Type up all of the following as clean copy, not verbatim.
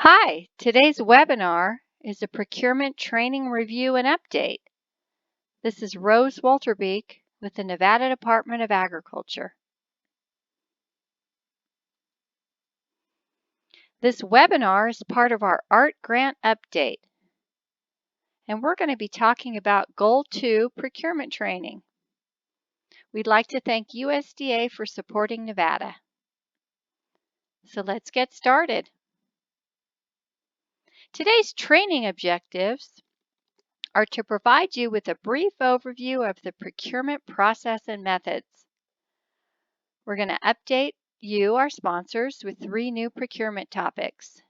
Hi, today's webinar is a procurement training review and update. This is Rose Wolterbeek with the Nevada Department of Agriculture. This webinar is part of our ART grant update, and we're going to be talking about Goal 2 procurement training. We'd like to thank USDA for supporting Nevada. So let's get started. Today's training objectives are to provide you with a brief overview of the procurement process and methods. We're going to update you, our sponsors, with 3 new procurement topics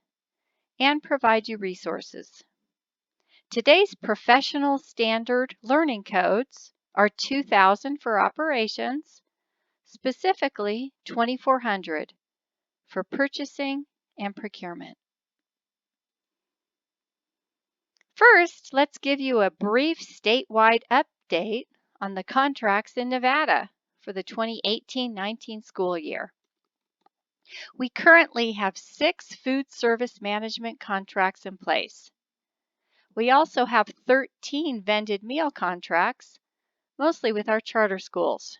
and provide you resources. Today's professional standard learning codes are 2000 for operations, specifically 2400 for purchasing and procurement. First, let's give you a brief statewide update on the contracts in Nevada for the 2018-19 school year. We currently have 6 food service management contracts in place. We also have 13 vended meal contracts, mostly with our charter schools.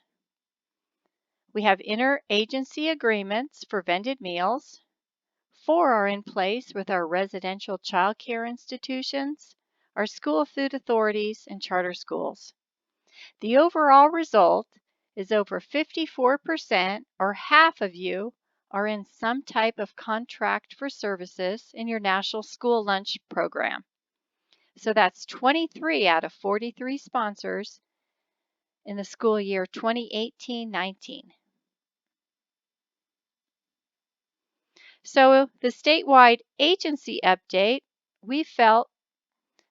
We have interagency agreements for vended meals. 4 are in place with our residential child care institutions, our school food authorities, and charter schools. The overall result is over 54%, or half of you, are in some type of contract for services in your National School Lunch Program. So that's 23 out of 43 sponsors in the school year 2018-19. So the statewide agency update, we felt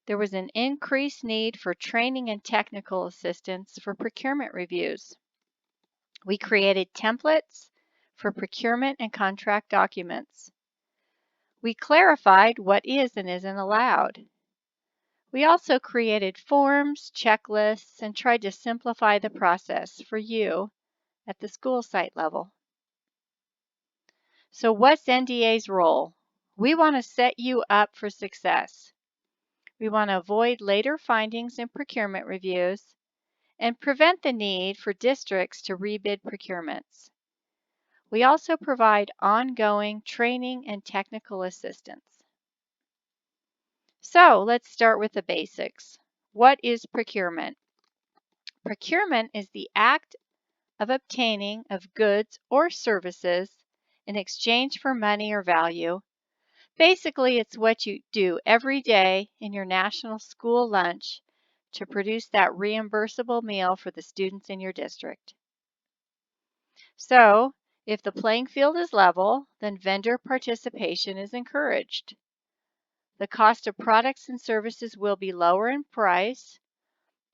there was an increased need for training and technical assistance for procurement reviews. We created templates for procurement and contract documents. We clarified what is and isn't allowed. We also created forms, checklists, and tried to simplify the process for you at the school site level. So what's NDA's role? We want to set you up for success. We want to avoid later findings in procurement reviews and prevent the need for districts to rebid procurements. We also provide ongoing training and technical assistance. So let's start with the basics. What is procurement? Procurement is the act of obtaining of goods or services in exchange for money or value. Basically, it's what you do every day in your national school lunch to produce that reimbursable meal for the students in your district. So, if the playing field is level, then vendor participation is encouraged. The cost of products and services will be lower in price,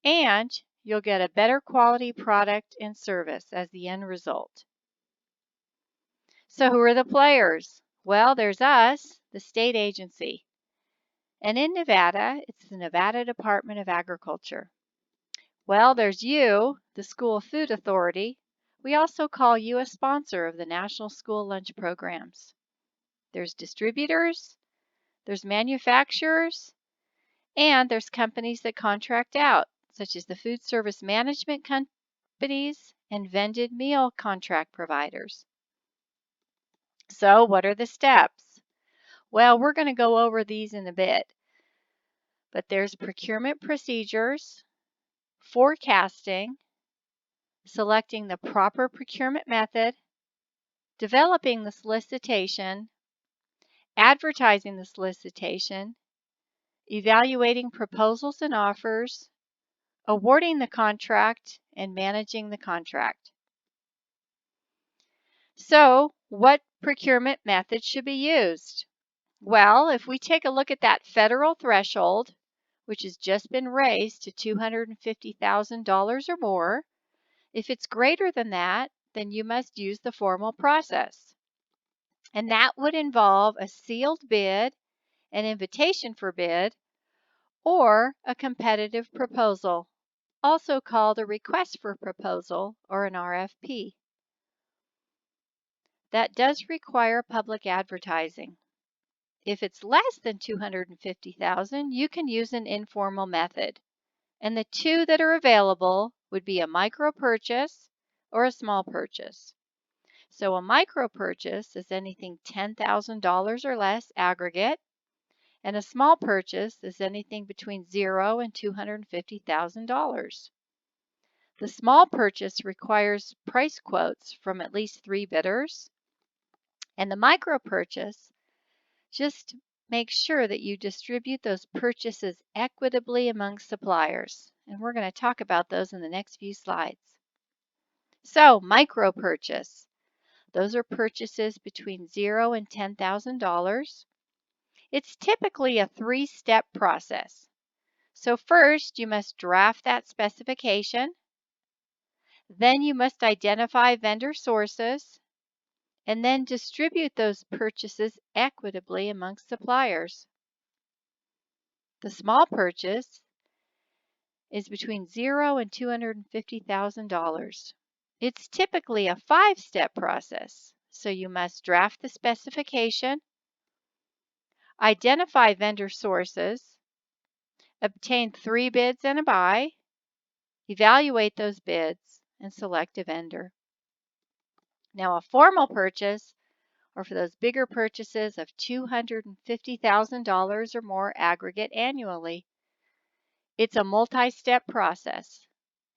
and you'll get a better quality product and service as the end result. So who are the players? Well, there's us, the state agency. And in Nevada, it's the Nevada Department of Agriculture. Well, there's you, the School Food Authority. We also call you a sponsor of the National School Lunch Programs. There's distributors, there's manufacturers, and there's companies that contract out, such as the food service management companies and vended meal contract providers. So what are the steps? Well, we're going to go over these in a bit. But there's procurement procedures, forecasting, selecting the proper procurement method, developing the solicitation, advertising the solicitation, evaluating proposals and offers, awarding the contract, and managing the contract. So, what procurement method should be used? Well, if we take a look at that federal threshold, which has just been raised to $250,000 or more, if it's greater than that, then you must use the formal process. And that would involve a sealed bid, an invitation for bid, or a competitive proposal, also called a request for proposal or an RFP. That does require public advertising. If it's less than $250,000, you can use an informal method. And the two that are available would be a micro purchase or a small purchase. So a micro purchase is anything $10,000 or less aggregate, and a small purchase is anything between $0 and $250,000. The small purchase requires price quotes from at least 3 bidders, and the micro purchase just make sure that you distribute those purchases equitably among suppliers. And we're going to talk about those in the next few slides. So, micro purchase. Those are purchases between $0 and $10,000. It's typically a 3-step process. So first, you must draft that specification. Then you must identify vendor sources, and then distribute those purchases equitably amongst suppliers. The small purchase is between $0 and $250,000. It's typically a 5-step process. So you must draft the specification, identify vendor sources, obtain 3 bids and a buy, evaluate those bids, and select a vendor. Now, a formal purchase, or for those bigger purchases of $250,000 or more aggregate annually, it's a multi-step process.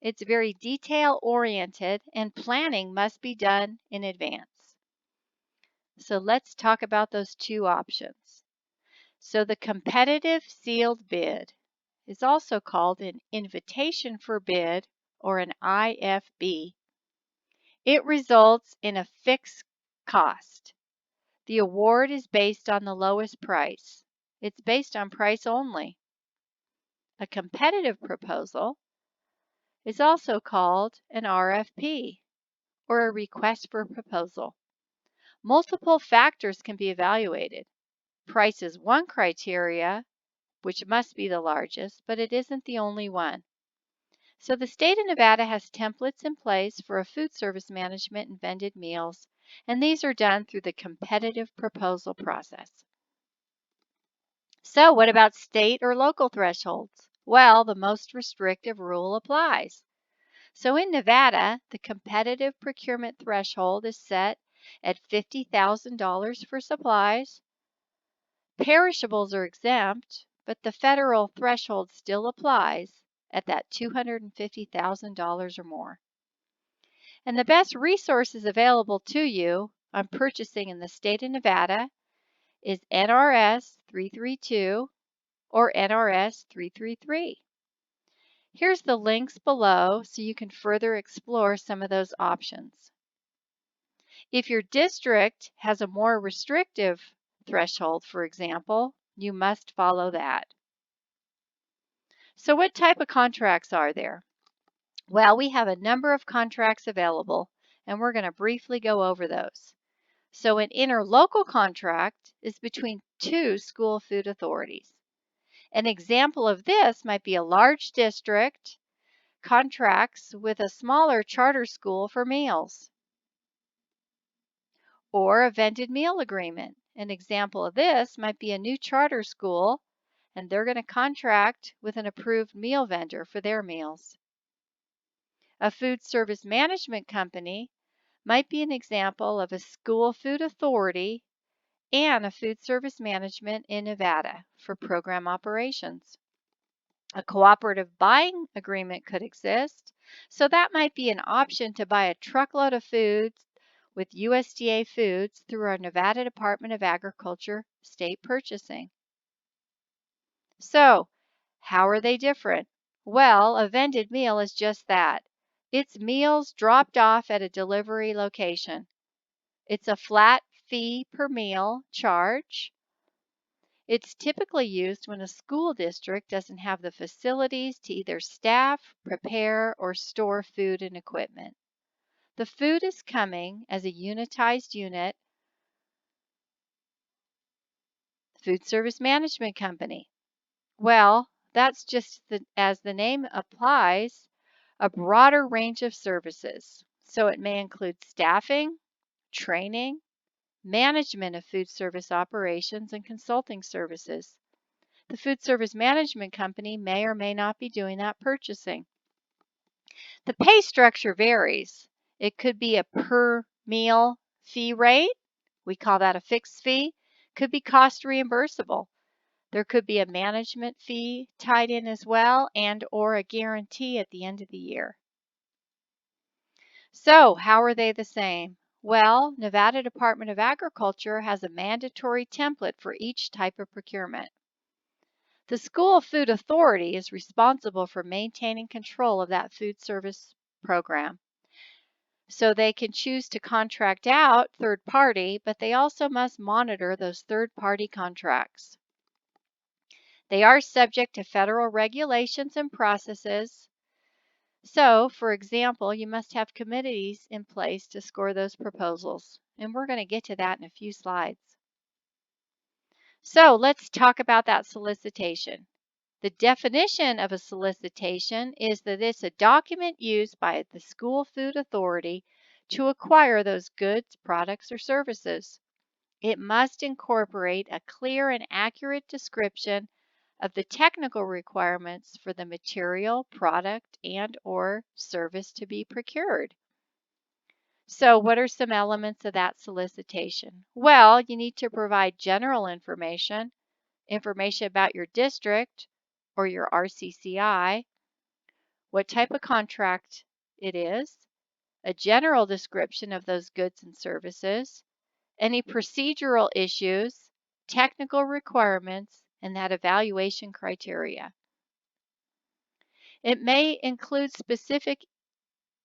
It's very detail-oriented, and planning must be done in advance. So let's talk about those 2 options. So the competitive sealed bid is also called an invitation for bid or an IFB. It results in a fixed cost. The award is based on the lowest price. It's based on price only. A competitive proposal is also called an RFP or a request for proposal. Multiple factors can be evaluated. Price is one criteria, which must be the largest, but it isn't the only one. So the state of Nevada has templates in place for a food service management and vended meals, and these are done through the competitive proposal process. So what about state or local thresholds? Well, the most restrictive rule applies. So in Nevada, the competitive procurement threshold is set at $50,000 for supplies. Perishables are exempt, but the federal threshold still applies at that $250,000 or more. And the best resources available to you on purchasing in the state of Nevada is NRS 332 or NRS 333. Here's the links below so you can further explore some of those options. If your district has a more restrictive threshold, for example, you must follow that. So what type of contracts are there? Well, we have a number of contracts available, and we're going to briefly go over those. So an interlocal contract is between 2 school food authorities. An example of this might be a large district contracts with a smaller charter school for meals, or a vended meal agreement. An example of this might be a new charter school, and they're going to contract with an approved meal vendor for their meals. A food service management company might be an example of a school food authority and a food service management in Nevada for program operations. A cooperative buying agreement could exist, so that might be an option to buy a truckload of foods with USDA foods through our Nevada Department of Agriculture state purchasing. So, how are they different? Well, a vended meal is just that. It's meals dropped off at a delivery location. It's a flat fee per meal charge. It's typically used when a school district doesn't have the facilities to either staff, prepare, or store food and equipment. The food is coming as a unitized unit. Food service management company. Well, that's just as the name applies, a broader range of services. So it may include staffing, training, management of food service operations and consulting services. The food service management company may or may not be doing that purchasing. The pay structure varies. It could be a per meal fee rate. We call that a fixed fee. Could be cost reimbursable. There could be a management fee tied in as well, and or a guarantee at the end of the year. So how are they the same? Well, Nevada Department of Agriculture has a mandatory template for each type of procurement. The School Food Authority is responsible for maintaining control of that food service program. So they can choose to contract out third party, but they also must monitor those third party contracts. They are subject to federal regulations and processes. So, for example, you must have committees in place to score those proposals. And we're going to get to that in a few slides. So let's talk about that solicitation. The definition of a solicitation is that it's a document used by the School Food Authority to acquire those goods, products, or services. It must incorporate a clear and accurate description of the technical requirements for the material, product, and or service to be procured. So what are some elements of that solicitation? Well, you need to provide general information about your district or your RCCI, what type of contract it is, a general description of those goods and services, any procedural issues, technical requirements, and that evaluation criteria. It may include specific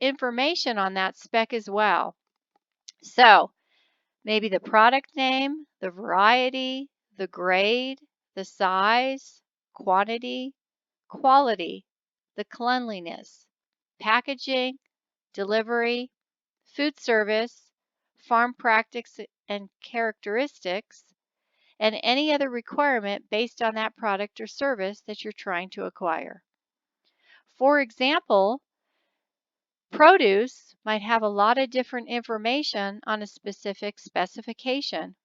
information on that spec as well. So maybe the product name, the variety, the grade, the size, quantity, quality, the cleanliness, packaging, delivery, food service, farm practice and characteristics, and any other requirement based on that product or service that you're trying to acquire. For example, produce might have a lot of different information on a specific specification.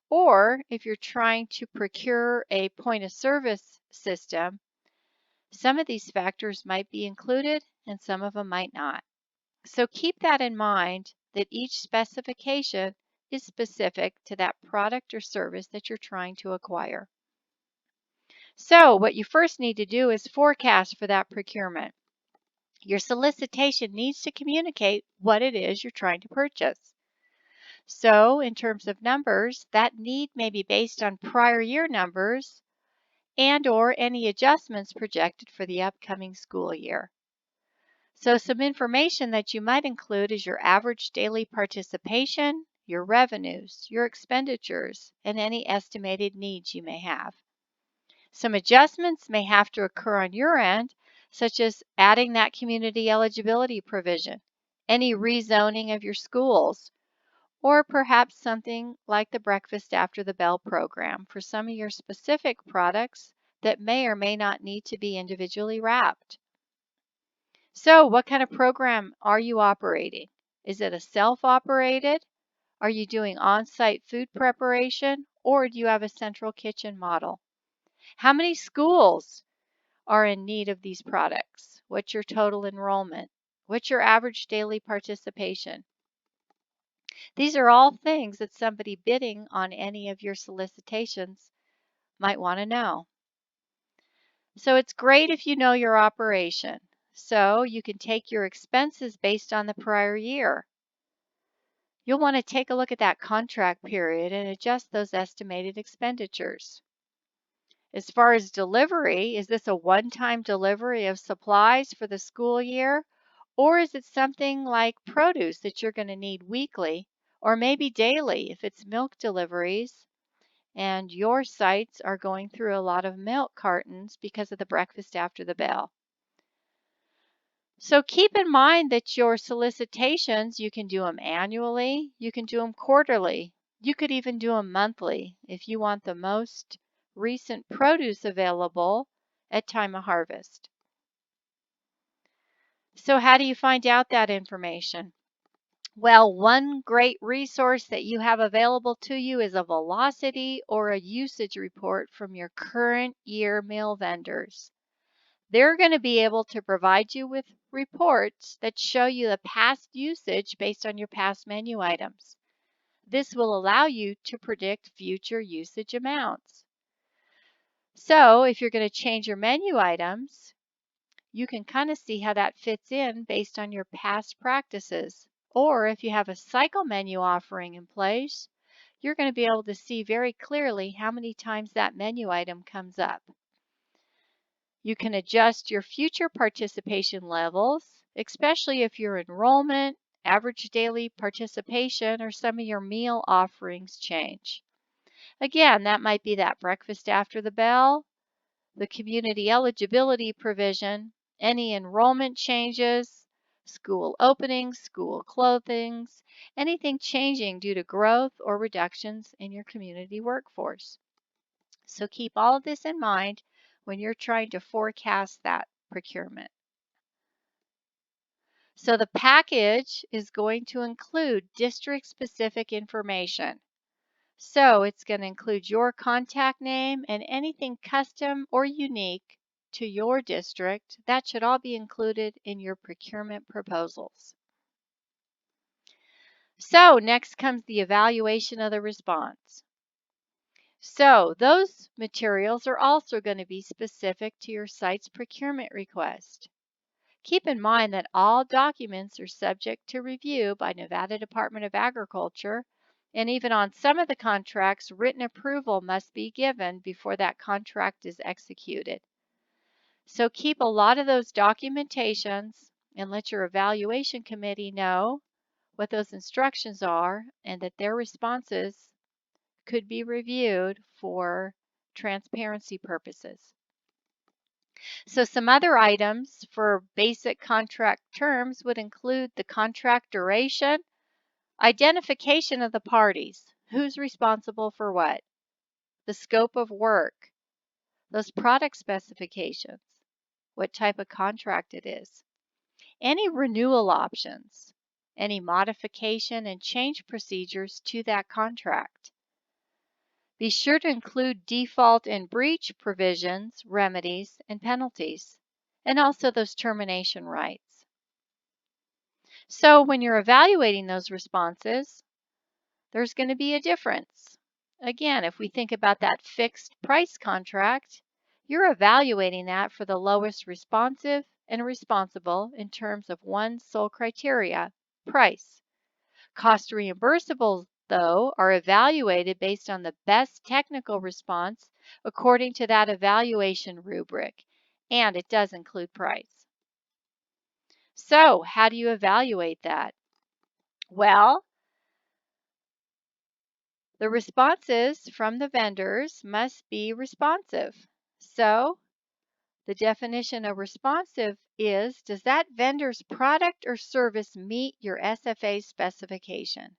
Or if you're trying to procure a point of service system, some of these factors might be included and some of them might not. So keep that in mind that each specification is specific to that product or service that you're trying to acquire. So what you first need to do is forecast for that procurement. Your solicitation needs to communicate what it is you're trying to purchase. So in terms of numbers, that need may be based on prior year numbers and or any adjustments projected for the upcoming school year. So some information that you might include is your average daily participation, your revenues, your expenditures, and any estimated needs you may have. Some adjustments may have to occur on your end, such as adding that community eligibility provision, any rezoning of your schools, or perhaps something like the Breakfast After the Bell program for some of your specific products that may or may not need to be individually wrapped. So what kind of program are you operating? Is it a self-operated? Are you doing on-site food preparation? Or do you have a central kitchen model? How many schools are in need of these products? What's your total enrollment? What's your average daily participation? These are all things that somebody bidding on any of your solicitations might want to know. So it's great if you know your operation. So you can take your expenses based on the prior year. You'll want to take a look at that contract period and adjust those estimated expenditures. As far as delivery, is this a one-time delivery of supplies for the school year? Or is it something like produce that you're going to need weekly or maybe daily if it's milk deliveries and your sites are going through a lot of milk cartons because of the Breakfast After the Bell? So keep in mind that your solicitations, you can do them annually, you can do them quarterly, you could even do them monthly if you want the most recent produce available at time of harvest. So how do you find out that information? Well, one great resource that you have available to you is a velocity or a usage report from your current year meal vendors. They're going to be able to provide you with reports that show you the past usage based on your past menu items. This will allow you to predict future usage amounts. So if you're going to change your menu items, you can kind of see how that fits in based on your past practices. Or if you have a cycle menu offering in place, you're going to be able to see very clearly how many times that menu item comes up. You can adjust your future participation levels, especially if your enrollment, average daily participation, or some of your meal offerings change. Again, that might be that breakfast after the bell, the community eligibility provision, any enrollment changes, school openings, school closings, anything changing due to growth or reductions in your community workforce. So keep all of this in mind when you're trying to forecast that procurement. So the package is going to include district-specific information. So it's going to include your contact name and anything custom or unique to your district. That should all be included in your procurement proposals. So next comes the evaluation of the response. So those materials are also going to be specific to your site's procurement request. Keep in mind that all documents are subject to review by Nevada Department of Agriculture, and even on some of the contracts, written approval must be given before that contract is executed. So keep a lot of those documentations and let your evaluation committee know what those instructions are and that their responses could be reviewed for transparency purposes. So some other items for basic contract terms would include the contract duration, identification of the parties, who's responsible for what, the scope of work, those product specifications, what type of contract it is, any renewal options, any modification and change procedures to that contract. Be sure to include default and breach provisions, remedies, and penalties, and also those termination rights. So when you're evaluating those responses, there's going to be a difference. Again, if we think about that fixed price contract, you're evaluating that for the lowest responsive and responsible in terms of one sole criteria, price. Cost reimbursables, though, are evaluated based on the best technical response according to that evaluation rubric, and it does include price. So, how do you evaluate that? Well, the responses from the vendors must be responsive. So, the definition of responsive is, does that vendor's product or service meet your SFA specification?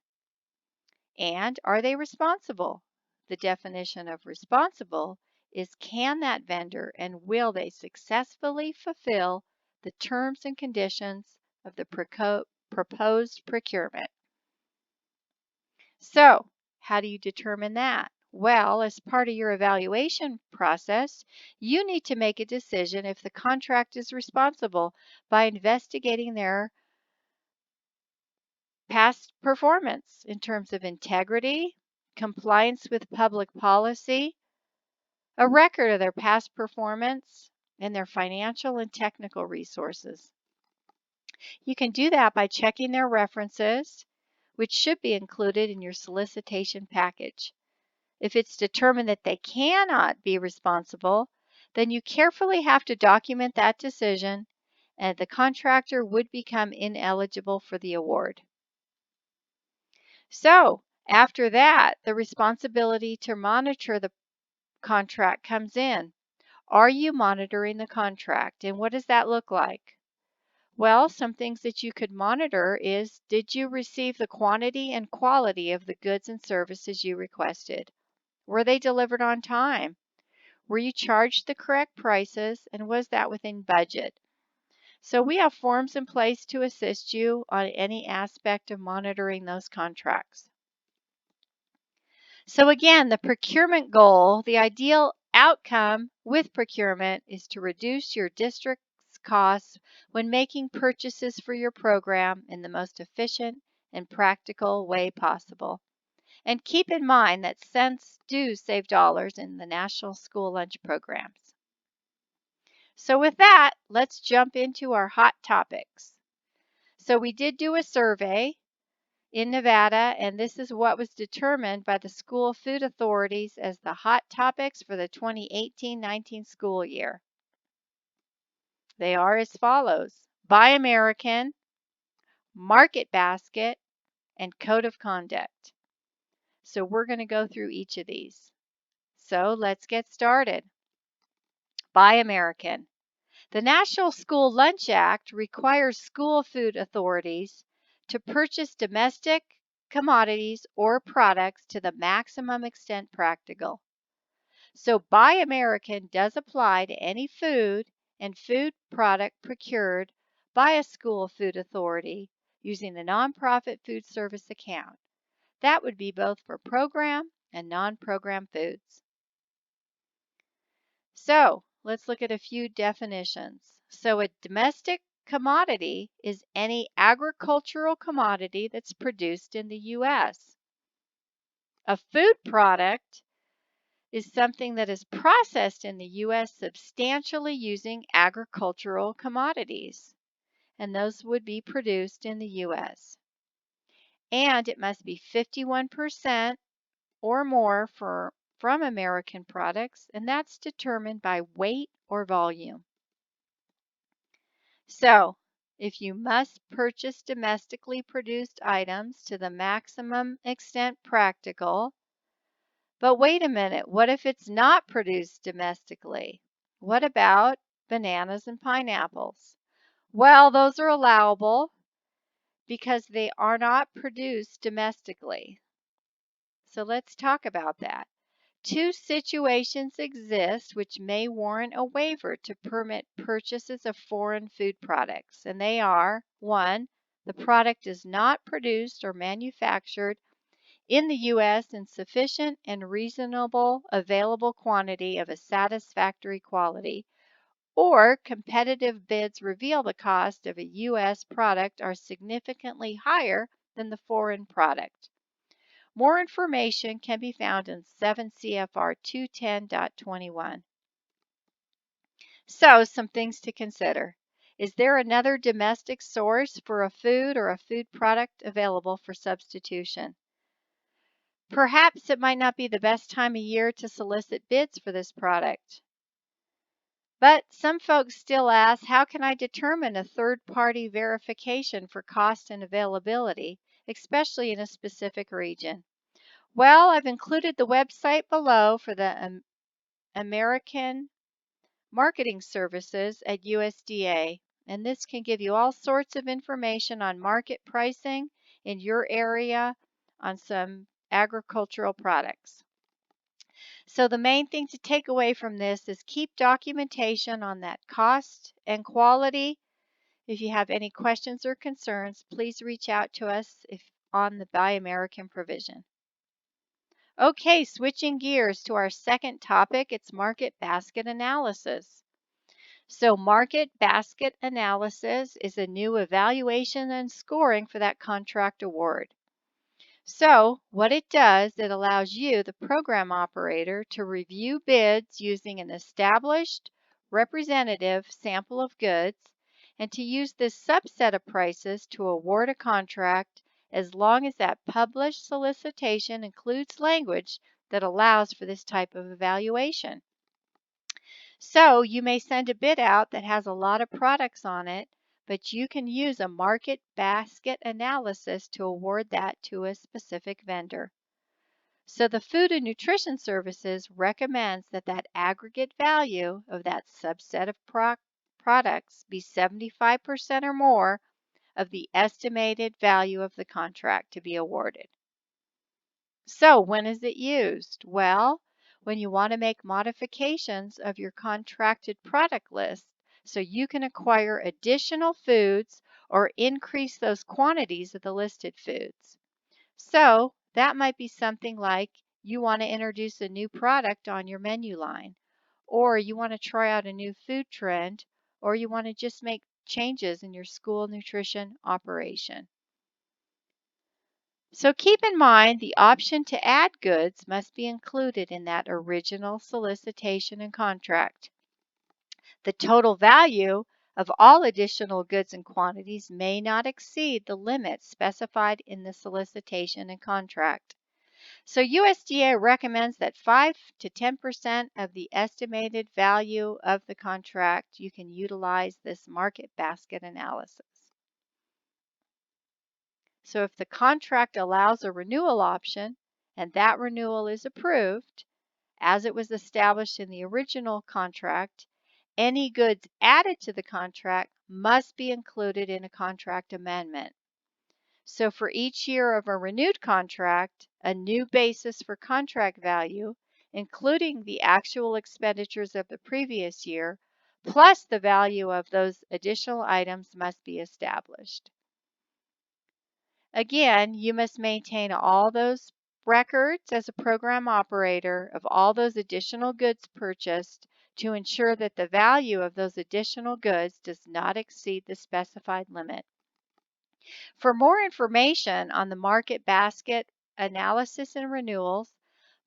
And are they responsible? The definition of responsible is, can that vendor and will they successfully fulfill the terms and conditions of the proposed procurement? So, how do you determine that? Well, as part of your evaluation process, you need to make a decision if the contract is responsible by investigating their past performance in terms of integrity, compliance with public policy, a record of their past performance, and their financial and technical resources. You can do that by checking their references, which should be included in your solicitation package. If it's determined that they cannot be responsible, then you carefully have to document that decision, and the contractor would become ineligible for the award. So, after that, the responsibility to monitor the contract comes in. Are you monitoring the contract, and what does that look like? Well, some things that you could monitor is, did you receive the quantity and quality of the goods and services you requested? Were they delivered on time? Were you charged the correct prices, and was that within budget? So we have forms in place to assist you on any aspect of monitoring those contracts. So again, the procurement goal, the ideal outcome with procurement is to reduce your district's costs when making purchases for your program in the most efficient and practical way possible. And keep in mind that cents do save dollars in the national school lunch programs. So with that, let's jump into our hot topics. So we did do a survey in Nevada, and this is what was determined by the school food authorities as the hot topics for the 2018-19 school year. They are as follows: Buy American, Market Basket, and Code of Conduct. So we're going to go through each of these. So let's get started. Buy American. The National School Lunch Act requires school food authorities to purchase domestic commodities or products to the maximum extent practical. So Buy American does apply to any food and food product procured by a school food authority using the nonprofit food service account. That would be both for program and non-program foods. So let's look at a few definitions. So a domestic commodity is any agricultural commodity that's produced in the U.S. A food product is something that is processed in the U.S. substantially using agricultural commodities, and those would be produced in the U.S. And it must be 51% or more from American products, and that's determined by weight or volume. So, if you must purchase domestically produced items to the maximum extent practical, but wait a minute, what if it's not produced domestically? What about bananas and pineapples? Well, those are allowable because they are not produced domestically. So let's talk about that. Two situations exist which may warrant a waiver to permit purchases of foreign food products, and they are: 1, the product is not produced or manufactured in the U.S. in sufficient and reasonable available quantity of a satisfactory quality, or competitive bids reveal the cost of a U.S. product are significantly higher than the foreign product. More information can be found in 7 CFR 210.21. So, some things to consider. Is there another domestic source for a food or a food product available for substitution? Perhaps it might not be the best time of year to solicit bids for this product. But some folks still ask, how can I determine a third-party verification for cost and availability, especially in a specific region? Well, I've included the website below for the American Marketing Services at USDA, and this can give you all sorts of information on market pricing in your area on some agricultural products. So the main thing to take away from this is keep documentation on that cost and quality. If you have any questions or concerns, please reach out to us on the Buy American provision. Okay, switching gears to our second topic, it's market basket analysis. So market basket analysis is a new evaluation and scoring for that contract award. So what it does, it allows you, the program operator, to review bids using an established representative sample of goods and to use this subset of prices to award a contract as long as that published solicitation includes language that allows for this type of evaluation. So you may send a bid out that has a lot of products on it, but you can use a market basket analysis to award that to a specific vendor. So the Food and Nutrition Services recommends that that aggregate value of that subset of products be 75% or more of the estimated value of the contract to be awarded. So when is it used? Well, when you want to make modifications of your contracted product list So you can acquire additional foods or increase those quantities of the listed foods. So that might be something like you want to introduce a new product on your menu line, or you want to try out a new food trend, or you want to just make changes in your school nutrition operation. So keep in mind the option to add goods must be included in that original solicitation and contract. The total value of all additional goods and quantities may not exceed the limits specified in the solicitation and contract. So USDA recommends that 5 to 10% of the estimated value of the contract, you can utilize this market basket analysis. So if the contract allows a renewal option and that renewal is approved, as it was established in the original contract, any goods added to the contract must be included in a contract amendment. So for each year of a renewed contract, a new basis for contract value, including the actual expenditures of the previous year, plus the value of those additional items must be established. Again, you must maintain all those records as a program operator of all those additional goods purchased to ensure that the value of those additional goods does not exceed the specified limit. For more information on the market basket analysis and renewals,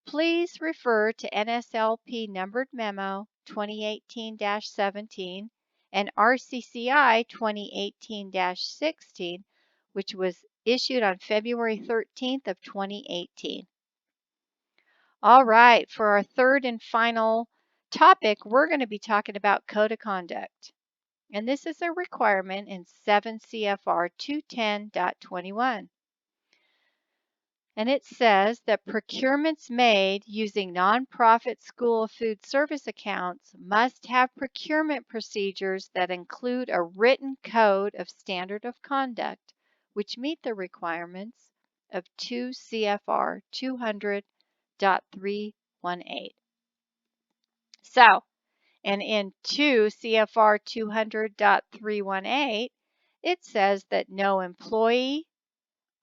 please refer to NSLP numbered memo 2018-17 and RCCI 2018-16, which was issued on February 13th of 2018. All right, for our third and final topic, we're going to be talking about code of conduct. And this is a requirement in 7 CFR 210.21. And it says that procurements made using nonprofit school food service accounts must have procurement procedures that include a written code of standard of conduct, which meet the requirements of 2 CFR 200.318. So, and in 2 CFR 200.318, it says that no employee,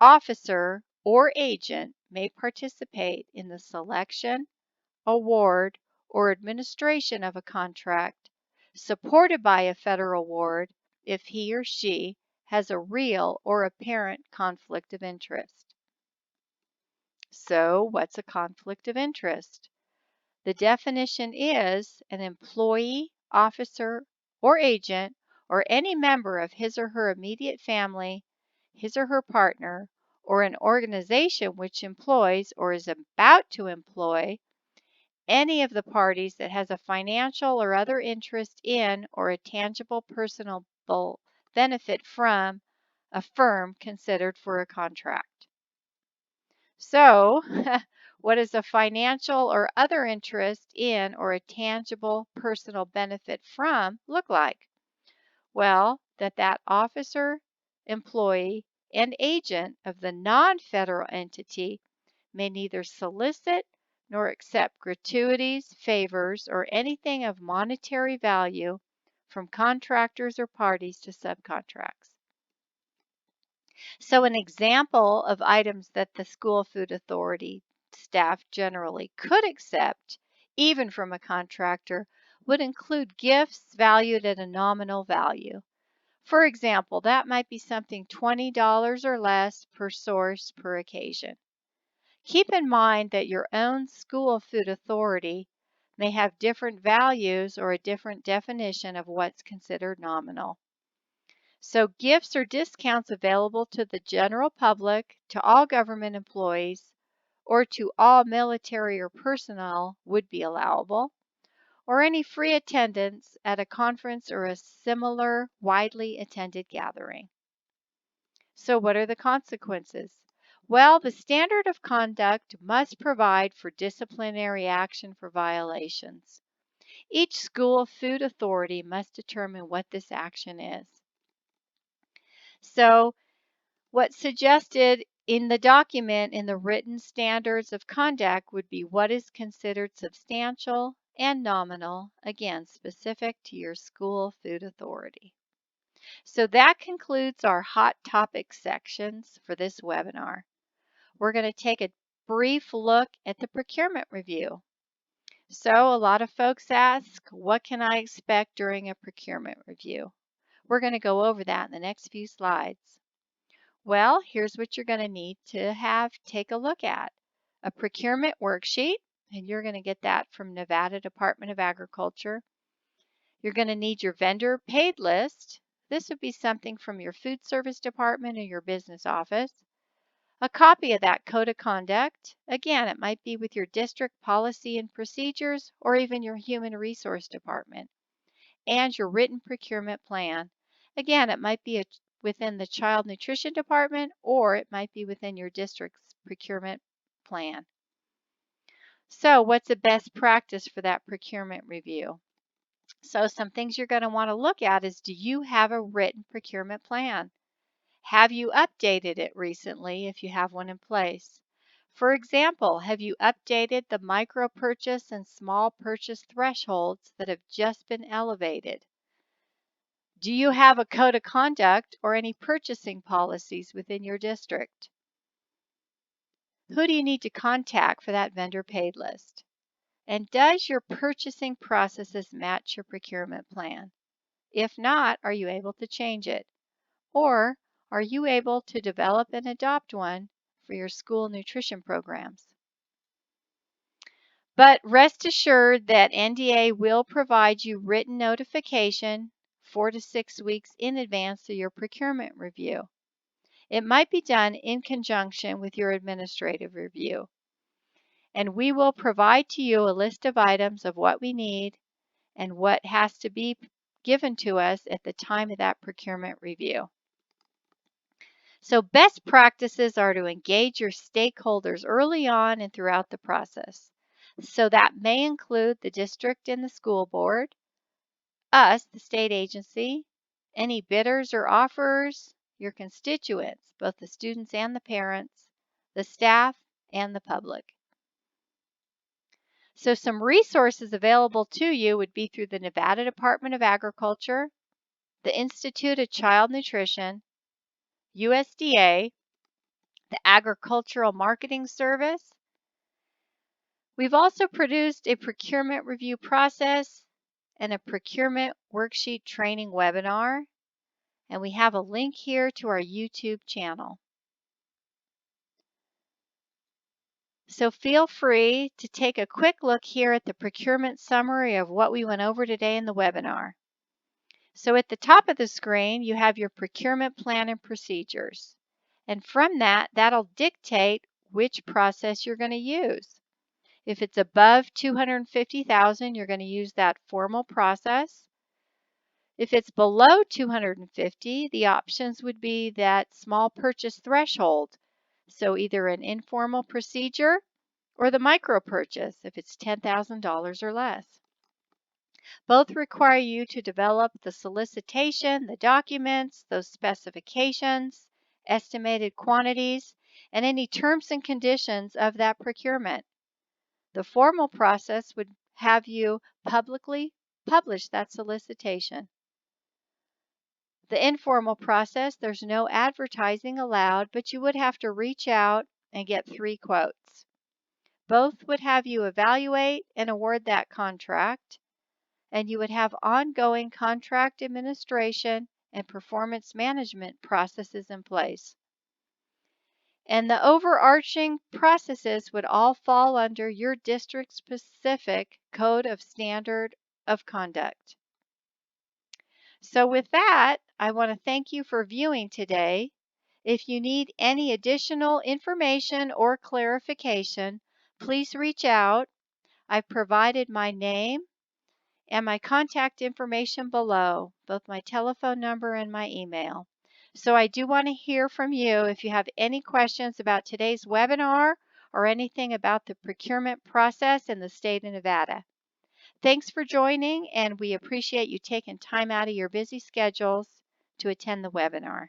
officer, or agent may participate in the selection, award, or administration of a contract supported by a federal award if he or she has a real or apparent conflict of interest. So, what's a conflict of interest? The definition is an employee, officer, or agent, or any member of his or her immediate family, his or her partner, or an organization which employs or is about to employ any of the parties that has a financial or other interest in or a tangible personal benefit from a firm considered for a contract. So, what does a financial or other interest in or a tangible personal benefit from look like? Well, that officer, employee, and agent of the non-federal entity may neither solicit nor accept gratuities, favors, or anything of monetary value from contractors or parties to subcontracts. So an example of items that the school food authority staff generally could accept, even from a contractor, would include gifts valued at a nominal value. For example, that might be something $20 or less per source per occasion. Keep in mind that your own school food authority may have different values or a different definition of what's considered nominal. So gifts or discounts available to the general public, to all government employees, or to all military or personnel would be allowable, or any free attendance at a conference or a similar widely attended gathering. So what are the consequences? Well, the standard of conduct must provide for disciplinary action for violations. Each school food authority must determine what this action is. So what's suggested in the document in the written standards of conduct would be what is considered substantial and nominal, again, specific to your school food authority. So that concludes our hot topics sections for this webinar. We're going to take a brief look at the procurement review. So a lot of folks ask, what can I expect during a procurement review? We're going to go over that in the next few slides. Well, here's what you're going to need to take a look at. A procurement worksheet, and you're going to get that from Nevada Department of Agriculture. You're going to need your vendor paid list. This would be something from your food service department or your business office. A copy of that code of conduct. Again, it might be with your district policy and procedures or even your human resource department. And your written procurement plan. Again, it might be within the child nutrition department or it might be within your district's procurement plan. So what's the best practice for that procurement review? So some things you're going to want to look at is, do you have a written procurement plan? Have you updated it recently if you have one in place? For example, have you updated the micro purchase and small purchase thresholds that have just been elevated? Do you have a code of conduct or any purchasing policies within your district? Who do you need to contact for that vendor paid list? And does your purchasing processes match your procurement plan? If not, are you able to change it? Or are you able to develop and adopt one for your school nutrition programs? But rest assured that NDA will provide you written notification 4 to 6 weeks in advance of your procurement review. It might be done in conjunction with your administrative review. And we will provide to you a list of items of what we need and what has to be given to us at the time of that procurement review. So best practices are to engage your stakeholders early on and throughout the process. So that may include the district and the school board, us, the state agency, any bidders or offerers, your constituents, both the students and the parents, the staff, and the public. So some resources available to you would be through the Nevada Department of Agriculture, the Institute of Child Nutrition, USDA, the Agricultural Marketing Service. We've also produced a procurement review process and a procurement worksheet training webinar, and we have a link here to our YouTube channel. So feel free to take a quick look here at the procurement summary of what we went over today in the webinar. So at the top of the screen, you have your procurement plan and procedures. And from that, that'll dictate which process you're going to use. If it's above $250,000, you're going to use that formal process. If it's below $250,000, the options would be that small purchase threshold. So either an informal procedure or the micro purchase if it's $10,000 or less. Both require you to develop the solicitation, the documents, those specifications, estimated quantities, and any terms and conditions of that procurement. The formal process would have you publicly publish that solicitation. The informal process, there's no advertising allowed, but you would have to reach out and get 3 quotes. Both would have you evaluate and award that contract, and you would have ongoing contract administration and performance management processes in place. And the overarching processes would all fall under your district-specific Code of Standard of Conduct. So with that, I want to thank you for viewing today. If you need any additional information or clarification, please reach out. I've provided my name and my contact information below, both my telephone number and my email. So I do want to hear from you if you have any questions about today's webinar or anything about the procurement process in the state of Nevada. Thanks for joining, and we appreciate you taking time out of your busy schedules to attend the webinar.